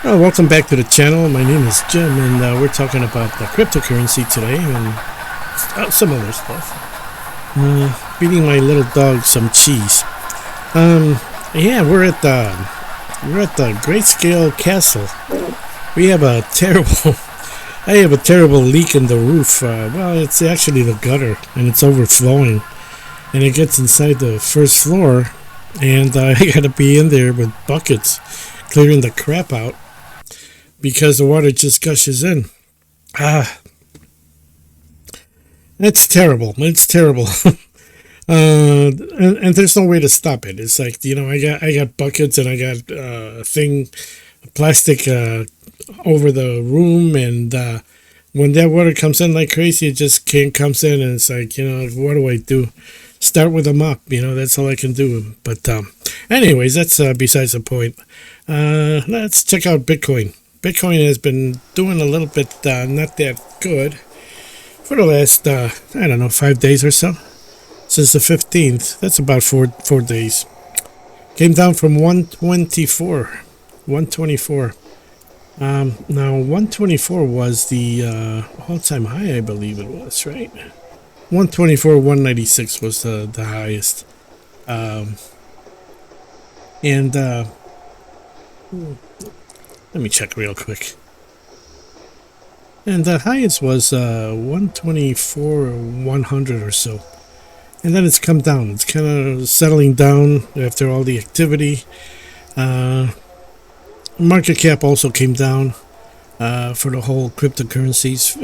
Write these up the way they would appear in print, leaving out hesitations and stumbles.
Welcome back to the channel. My name is Jim, and we're talking about the cryptocurrency today and some other stuff. Feeding my little dog some cheese. Yeah, we're at the Grayscale castle. We have a terrible. I have a terrible leak in the roof. Well, it's actually the gutter, and it's overflowing, and it gets inside the first floor, and I gotta be in there with buckets, clearing the crap out, because the water just gushes in. It's terrible. It's terrible. And there's no way to stop it. It's like, I got buckets, and I got plastic over the room, and when that water comes in like crazy, it just comes in, and it's like, what do I do? Start with a mop, that's all I can do. But anyways, that's besides the point. Let's check out Bitcoin. Bitcoin has been doing a little bit not that good for the last, 5 days or so. Since the 15th. That's about four days. Came down from 124. 124. Now, 124 was the all-time high, I believe it was, right? 124, 196 was the highest. Let me check real quick. And the highest was 124, 100 or so. And then it's come down. It's kind of settling down after all the activity. Market cap also came down for the whole cryptocurrencies.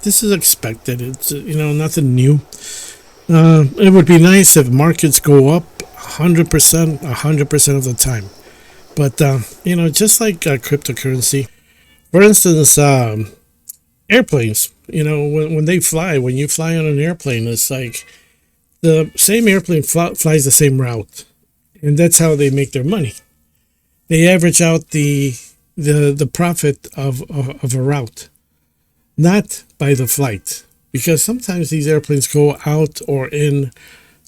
This is expected. It's nothing new. It would be nice if markets go up 100% of the time. But just like cryptocurrency, for instance, airplanes. When they fly, when you fly on an airplane, it's like the same airplane flies the same route, and that's how they make their money. They average out the profit of a route, not by the flight, because sometimes these airplanes go out or in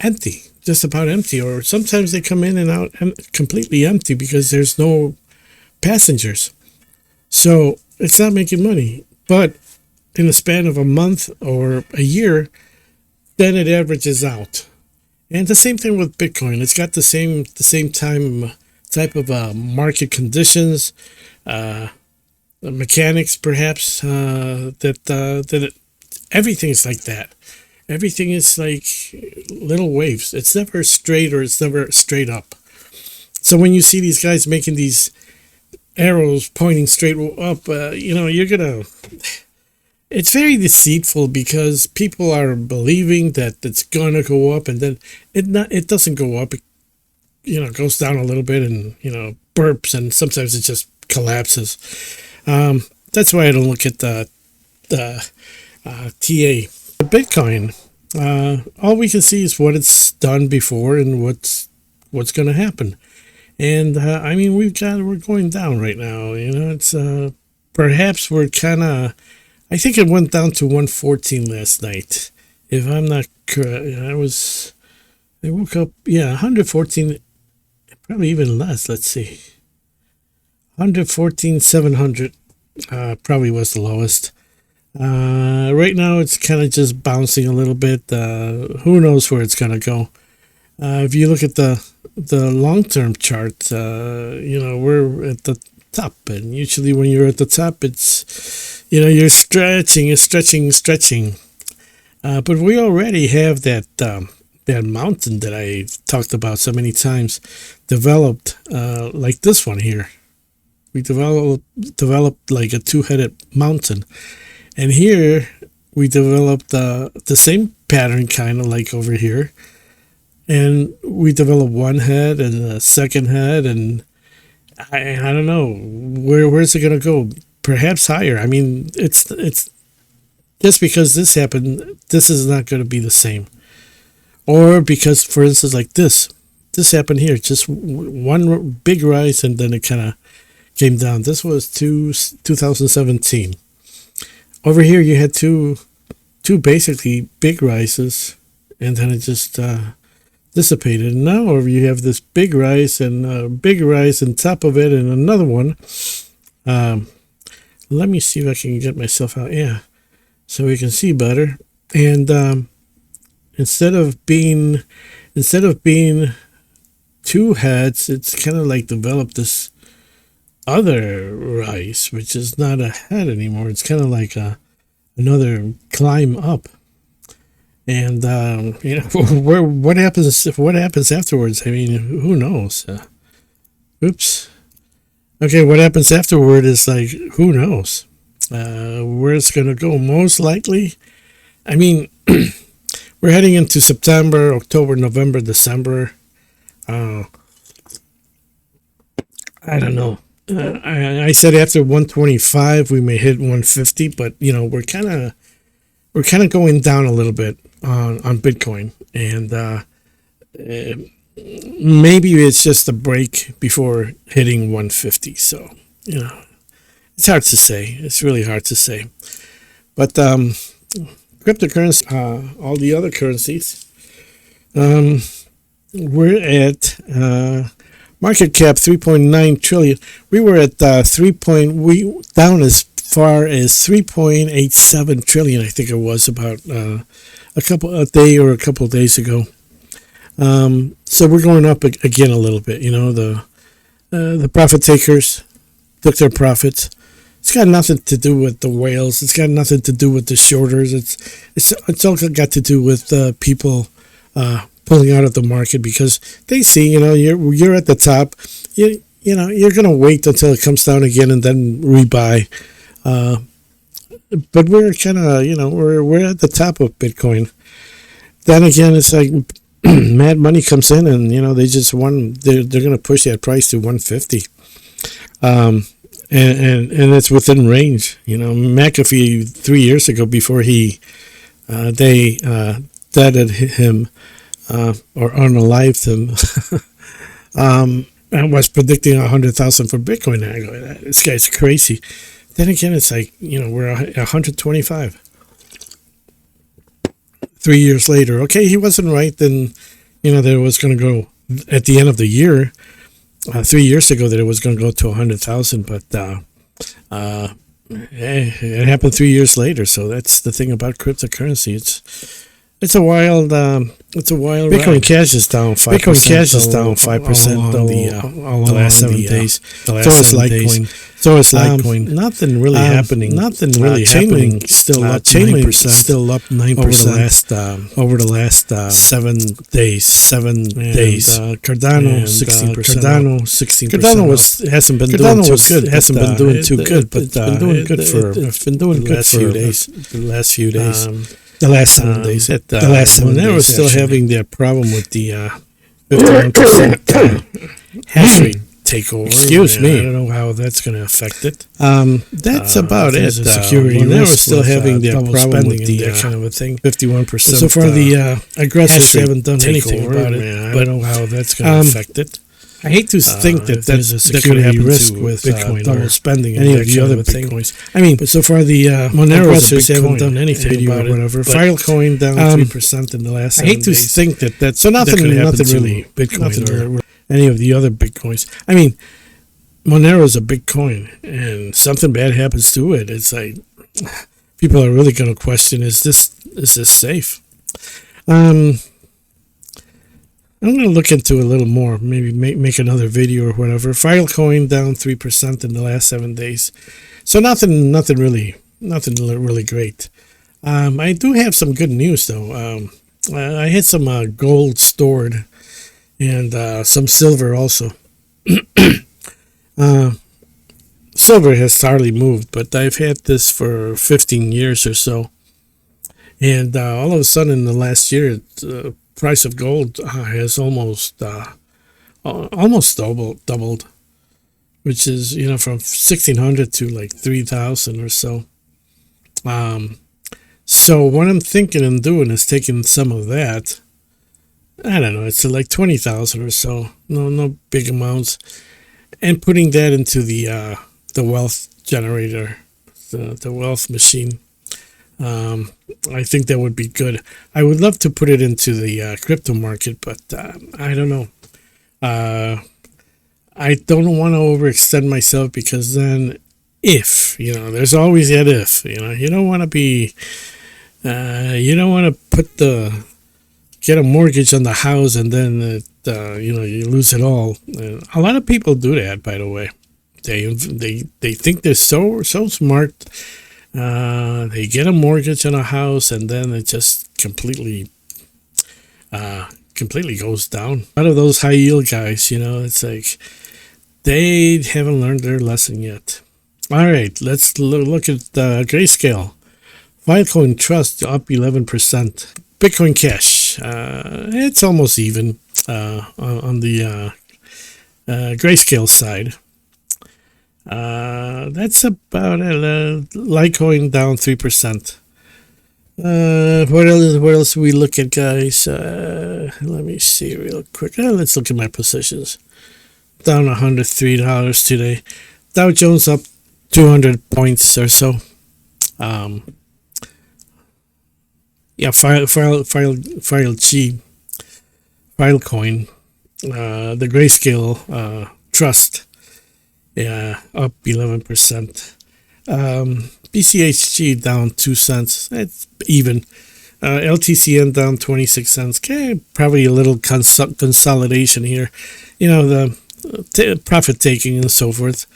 empty, just about empty, or sometimes they come in and out completely empty because there's no passengers. So it's not making money, but in the span of a month or a year, then it averages out. And the same thing with Bitcoin. It's got the same type of market conditions, mechanics, perhaps. Everything's like that. Everything is like little waves. It's never straight, or it's never straight up. So when you see these guys making these arrows pointing straight up, you're gonna. It's very deceitful because people are believing that it's gonna go up, and then it doesn't go up. It goes down a little bit, and burps, and sometimes it just collapses. That's why I don't look at the TA. Bitcoin, all we can see is what it's done before and what's going to happen. And we're going down right now. It's perhaps we're kind of. I think it went down to 114 last night, if I'm not correct. I woke up, 114, probably even less. Let's see, 114,700 probably was the lowest. Right now it's kind of just bouncing a little bit. Who knows where it's gonna go? If you look at the long-term chart, we're at the top, and usually when you're at the top, it's you're stretching. But we already have that mountain that I talked about so many times developed, like this one here. We developed like a two-headed mountain. And here we developed the same pattern, kind of like over here. And we developed one head and a second head, and I don't know where's it gonna go. Perhaps higher. It's just because this happened, this is not going to be the same. Or because, for instance, like this happened here, just one big rise, and then it kind of came down. This was 2017. Over here, you had two basically big rises, and then it just dissipated. Now you have this big rise and big rise on top of it and another one. Let me see if I can get myself out. Yeah, so we can see better. And instead of being two heads, it's kind of like developed this other rise, which is not a head anymore. It's kind of like another climb up. And what happens afterwards? I mean, who knows? Oops. Okay, what happens afterward is like, who knows where it's gonna go? Most likely, I mean, we're heading into September, October, November, December. I don't know. I said after 125 we may hit 150, but we're kind of going down a little bit on Bitcoin, and maybe it's just a break before hitting 150. So it's hard to say. It's really hard to say. But cryptocurrency, all the other currencies, we're at market cap 3.9 trillion. We were at down as far as 3.87 trillion. I think it was about a day or a couple of days ago. So we're going up again a little bit. The profit takers took their profits. It's got nothing to do with the whales. It's got nothing to do with the shorters. It's all got to do with people pulling out of the market because they see you're at the top. You're gonna wait until it comes down again and then rebuy. But we're kind of we're at the top of Bitcoin. Then again, it's like mad money comes in and they just they're going to push that price to 150. And it's within range. McAfee 3 years ago, before they deaded him or unalived him, and was predicting 100,000 for Bitcoin. And I go, this guy's crazy. Then again, it's like we're at 125. 3 years later, okay, he wasn't right. Then that it was going to go at the end of the year. 3 years ago, that it was going to go to 100,000, but it happened 3 years later. So that's the thing about cryptocurrency. It's a wild Bitcoin ride. Cash is down 5%. Bitcoin Cash is down 5% the last 7 days. So is Litecoin. So is Litecoin. Nothing really happening. Nothing really happening. Still up 9%. Still up 9% over the last 7 days. 7 days. Cardano 16%. Cardano 16%. Cardano hasn't been doing too good. Hasn't been doing too good, but been doing good for the last few days. The last few days. The last 7 days. The last 7 days. They were still having their problem with the 51% hash rate takeover. Excuse me. I don't know how that's going to affect it. That's about it. Security. They were still having their problem with the kind of a thing. 51%. So far, the aggressors haven't done anything about it. I don't know how that's going to affect it. I hate to think that there's a security risk with Bitcoin double spending any of the other Bitcoins. I mean, but so far the aggressors haven't done anything about it. Whatever. Filecoin down 3% in the last 7 days. I hate to think that so nothing really Bitcoin or any of the other Bitcoins. I mean, Monero is a big coin, and something bad happens to it. It's like people are really going to question: is this safe? I'm going to look into it a little more, maybe make another video or whatever. Filecoin down 3% in the last 7 days. So nothing really great. I do have some good news, though. I had some gold stored and some silver also. Silver has hardly moved, but I've had this for 15 years or so. And all of a sudden in the last year, price of gold has almost doubled, which is from 1,600 to like 3,000 or so. So what I'm thinking and doing is taking some of that. I don't know, it's like 20,000 or so. No big amounts, and putting that into the wealth generator, the wealth machine. I think that would be good. I would love to put it into the crypto market, but I don't know. I don't want to overextend myself, because then, if there's always that if. You don't want to be. You don't want to get a mortgage on the house, and then you lose it all. A lot of people do that, by the way. They think they're so smart. They get a mortgage on a house, and then it just completely goes down. A lot of those high yield guys, it's like they haven't learned their lesson yet. All right, let's look at Grayscale. Filecoin Trust up 11%. Bitcoin Cash, it's almost even on the Grayscale side. That's about it. Litecoin down 3%. What else we look at, guys? Let me see real quick. Let's look at my positions. Down $103 today. Dow Jones up 200 points or so. Filecoin, the Grayscale Trust, up 11%. BCHG down 2 cents. That's even. LTCN down 26 cents. Okay, probably a little consolidation here. The profit taking and so forth.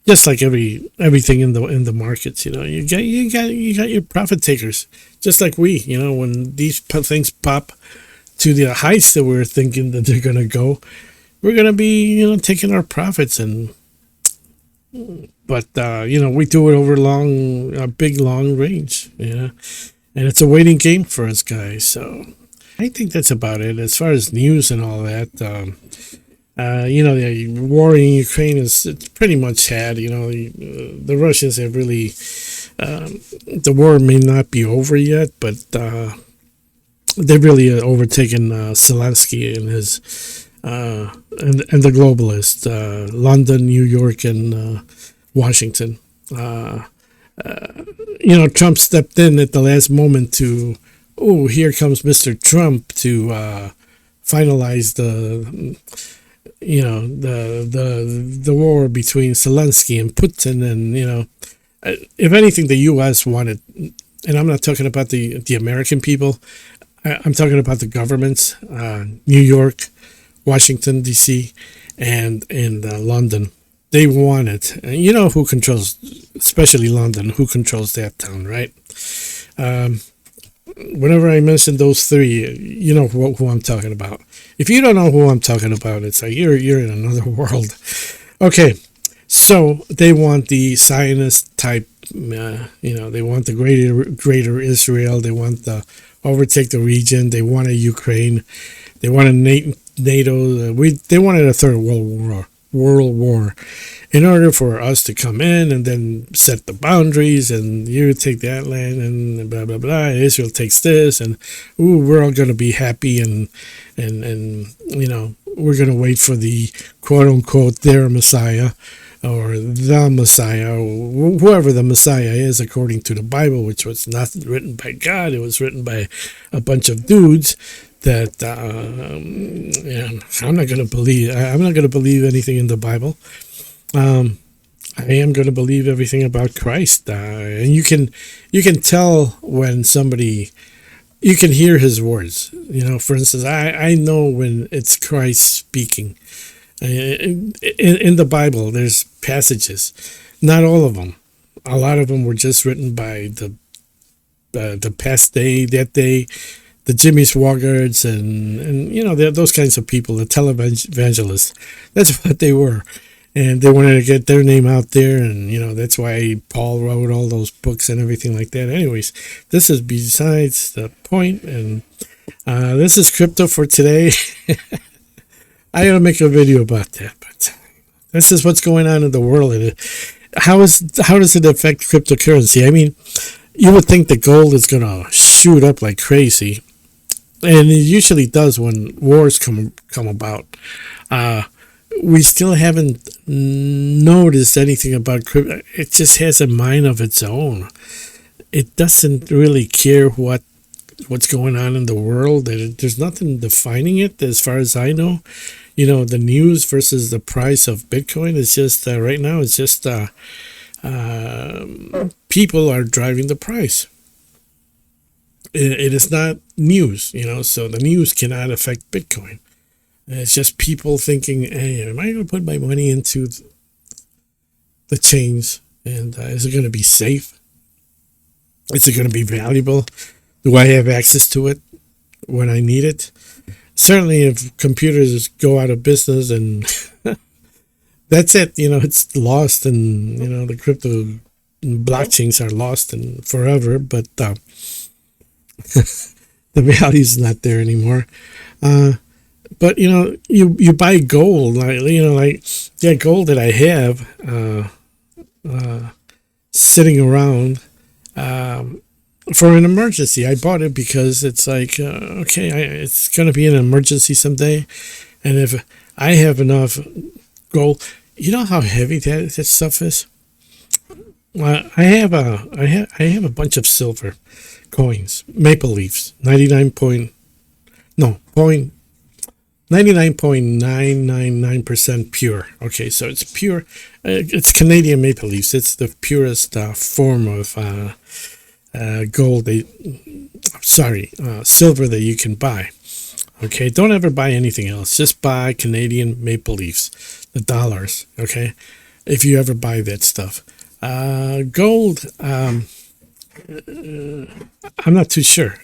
Just like everything in the markets, you got your profit takers. Just like we, when these things pop to the heights that we're thinking that they're gonna go, we're gonna be taking our profits. But we do it over a big long range, and it's a waiting game for us guys. So I think that's about it as far as news and all that. The war in Ukraine it's pretty much had. The Russians have really. The war may not be over yet, but they've really overtaken Zelensky and his and the globalists, London, New York, and Washington. Trump stepped in at the last moment to. Oh, here comes Mr. Trump to finalize the war between Zelensky and Putin, and if anything, the U.S. wanted, and I'm not talking about the American people, I'm talking about the governments, New York, Washington D.C., and London. They wanted, who controls, especially London, who controls that town, right? Whenever I mention those three, you know who I'm talking about. If you don't know who I'm talking about, it's like you're in another world. Okay, so they want the Zionist type, they want the greater Israel. They want to overtake the region. They wanted Ukraine. They wanted NATO. They wanted a third world war in order for us to come in and then set the boundaries, and you take that land and blah blah blah. Israel takes this, and we're all going to be happy, and we're going to wait for the quote unquote their Messiah or the Messiah, or whoever the Messiah is according to the Bible, which was not written by God. It was written by a bunch of dudes that I'm not going to believe. I'm not going to believe anything in the Bible. I am going to believe everything about Christ, and you can tell when somebody, you can hear his words. For instance, I know when it's Christ speaking. In the Bible, there's passages, not all of them. A lot of them were just written by the past day, that day, the Jimmy Swaggarts, and those kinds of people, the televangelists. That's what they were. And they wanted to get their name out there, and that's why Paul wrote all those books and everything like that. Anyways, this is besides the point, and this is crypto for today. I gotta make a video about that, but this is what's going on in the world. And how does it affect cryptocurrency? I mean, you would think that gold is gonna shoot up like crazy, and it usually does when wars come about. We still haven't noticed anything about crypto. It just has a mind of its own. It doesn't really care what's going on in the world. There's nothing defining it, as far as I know. The news versus the price of Bitcoin is just right now. It's just people are driving the price. It is not news, so the news cannot affect Bitcoin. It's just people thinking, hey, am I going to put my money into the chains? And is it going to be safe? Is it going to be valuable? Do I have access to it when I need it? Certainly, if computers go out of business and that's it, it's lost, and, the crypto blockchains are lost and forever, but the value is not there anymore. But you buy gold, like gold that I have sitting around for an emergency. I bought it because it's like it's gonna be an emergency someday, and if I have enough gold, how heavy that stuff is. I have a bunch of silver coins, maple leaves, 99.999% pure. Okay, so it's pure. It's Canadian maple leaves. It's the purest form of gold. Silver that you can buy. Okay, don't ever buy anything else. Just buy Canadian maple leaves, the dollars. Okay, if you ever buy that stuff. Gold. I'm not too sure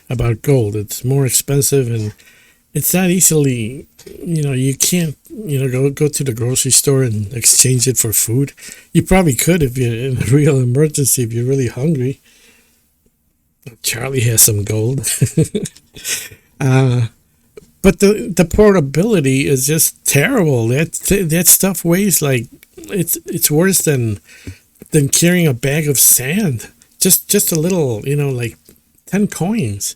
about gold. It's more expensive, and it's not easily, you can't, go to the grocery store and exchange it for food. You probably could if you're in a real emergency, if you're really hungry. Charlie has some gold. But the portability is just terrible. That stuff weighs like, it's worse than carrying a bag of sand. Just a little, like 10 coins.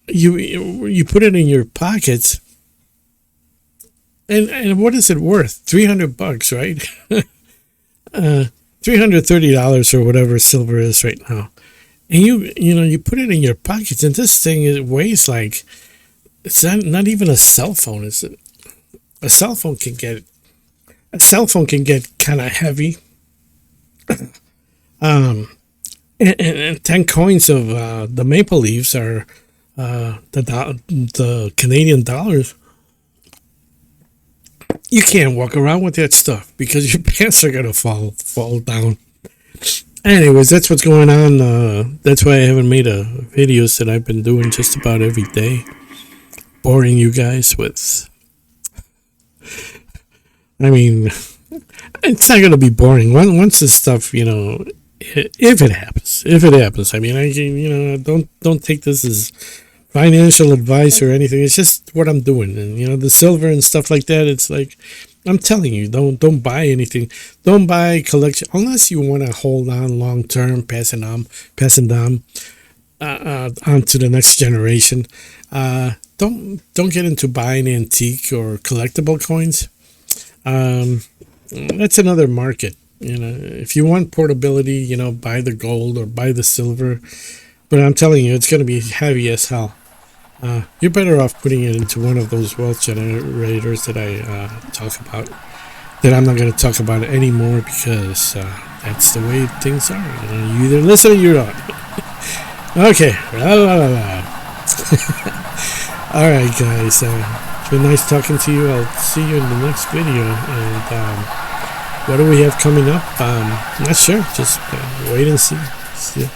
You put it in your pockets, and what is it worth? $300, right? $330 or whatever silver is right now. And you put it in your pockets, and this thing, it weighs like, it's not even a cell phone. A cell phone can get kind of heavy. And 10 coins of the maple leaves are the Canadian dollars. You can't walk around with that stuff because your pants are gonna fall down. Anyways, that's what's going on. That's why I haven't made videos that I've been doing just about every day, boring you guys with. I mean, it's not gonna be boring once this stuff, if it happens. I mean, don't take this as financial advice or anything. It's just what I'm doing, and the silver and stuff like that. It's like, I'm telling you, don't buy anything. Don't buy collection unless you want to hold on long term, passing down on to the next generation. Don't get into buying antique or collectible coins. That's another market. If you want portability, buy the gold or buy the silver. But I'm telling you, it's going to be heavy as hell. You're better off putting it into one of those wealth generators that I talk about. That I'm not going to talk about anymore because that's the way things are. You either listen or you don't. Okay. All right, guys. It's been nice talking to you. I'll see you in the next video. And what do we have coming up? Not sure. Just wait and see. See ya.